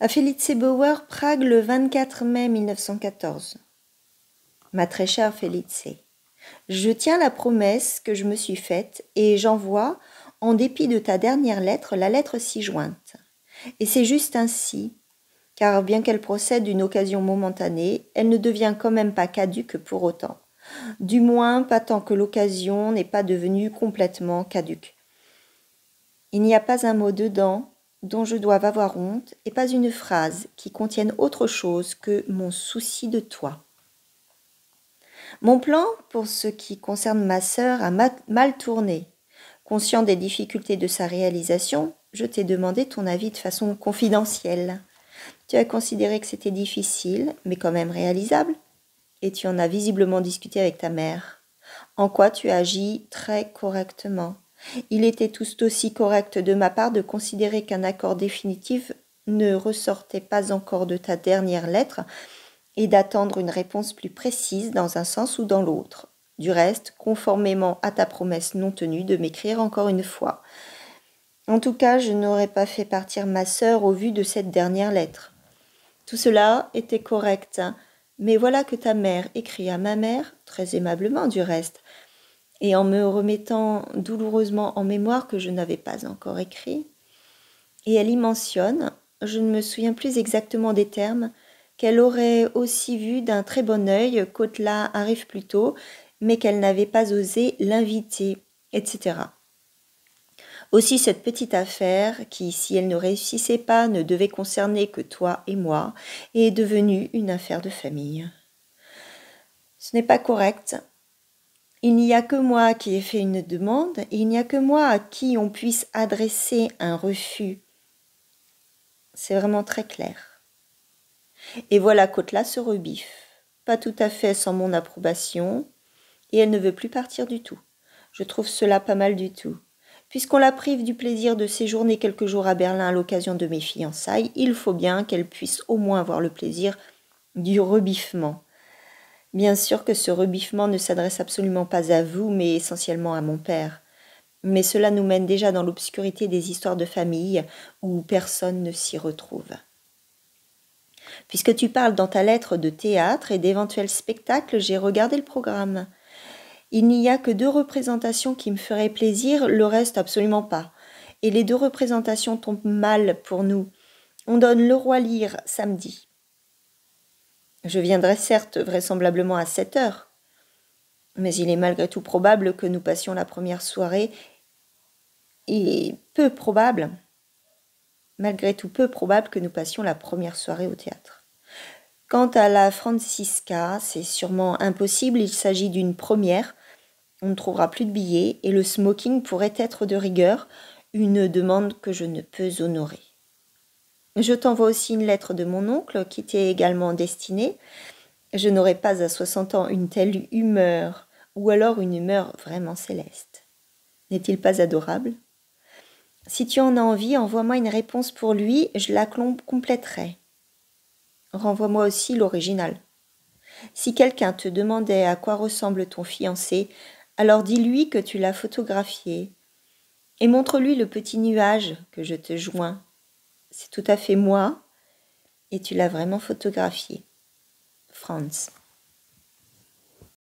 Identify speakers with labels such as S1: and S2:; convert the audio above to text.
S1: À Felice Bauer, Prague, le 24 mai 1914. Ma très chère Felice, je tiens la promesse que je me suis faite et j'envoie, en dépit de ta dernière lettre, la lettre ci-jointe. Et c'est juste ainsi, car bien qu'elle procède d'une occasion momentanée, elle ne devient quand même pas caduque pour autant. Du moins, pas tant que l'occasion n'est pas devenue complètement caduque. Il n'y a pas un mot dedans dont je doive avoir honte, et pas une phrase qui contienne autre chose que mon souci de toi. Mon plan, pour ce qui concerne ma sœur, a mal tourné. Conscient des difficultés de sa réalisation, je t'ai demandé ton avis de façon confidentielle. Tu as considéré que c'était difficile, mais quand même réalisable, et tu en as visiblement discuté avec ta mère. En quoi tu as agi très correctement. Il était tout aussi correct de ma part de considérer qu'un accord définitif ne ressortait pas encore de ta dernière lettre et d'attendre une réponse plus précise dans un sens ou dans l'autre. Du reste, conformément à ta promesse non tenue de m'écrire encore une fois. En tout cas, je n'aurais pas fait partir ma sœur au vu de cette dernière lettre. Tout cela était correct, mais voilà que ta mère écrit à ma mère, très aimablement du reste, et en me remettant douloureusement en mémoire que je n'avais pas encore écrit. Et elle y mentionne, je ne me souviens plus exactement des termes, qu'elle aurait aussi vu d'un très bon œil qu'Otla arrive plus tôt, mais qu'elle n'avait pas osé l'inviter, etc. Aussi cette petite affaire, qui, si elle ne réussissait pas, ne devait concerner que toi et moi, est devenue une affaire de famille. Ce n'est pas correct. Il n'y a que moi qui ai fait une demande, et il n'y a que moi à qui on puisse adresser un refus. C'est vraiment très clair. Et voilà qu'Otla se rebiffe, pas tout à fait sans mon approbation, et elle ne veut plus partir du tout. Je trouve cela pas mal du tout. Puisqu'on la prive du plaisir de séjourner quelques jours à Berlin à l'occasion de mes fiançailles, il faut bien qu'elle puisse au moins avoir le plaisir du rebiffement. Bien sûr que ce rebiffement ne s'adresse absolument pas à vous, mais essentiellement à mon père. Mais cela nous mène déjà dans l'obscurité des histoires de famille où personne ne s'y retrouve. Puisque tu parles dans ta lettre de théâtre et d'éventuels spectacles, j'ai regardé le programme. Il n'y a que 2 représentations qui me feraient plaisir, le reste absolument pas. Et les 2 représentations tombent mal pour nous. On donne Le Roi Lear samedi. Je viendrai certes vraisemblablement à 7 heures, mais il est malgré tout probable que nous passions la première soirée, et malgré tout peu probable que nous passions la première soirée au théâtre. Quant à la Francisca, c'est sûrement impossible, il s'agit d'une première, on ne trouvera plus de billets, et le smoking pourrait être de rigueur, une demande que je ne peux honorer. Je t'envoie aussi une lettre de mon oncle, qui t'est également destinée. Je n'aurai pas à 60 ans une telle humeur, ou alors une humeur vraiment céleste. N'est-il pas adorable ? Si tu en as envie, envoie-moi une réponse pour lui, je la compléterai. Renvoie-moi aussi l'original. Si quelqu'un te demandait à quoi ressemble ton fiancé, alors dis-lui que tu l'as photographié. Et montre-lui le petit nuage que je te joins. C'est tout à fait moi, et tu l'as vraiment photographié. Franz.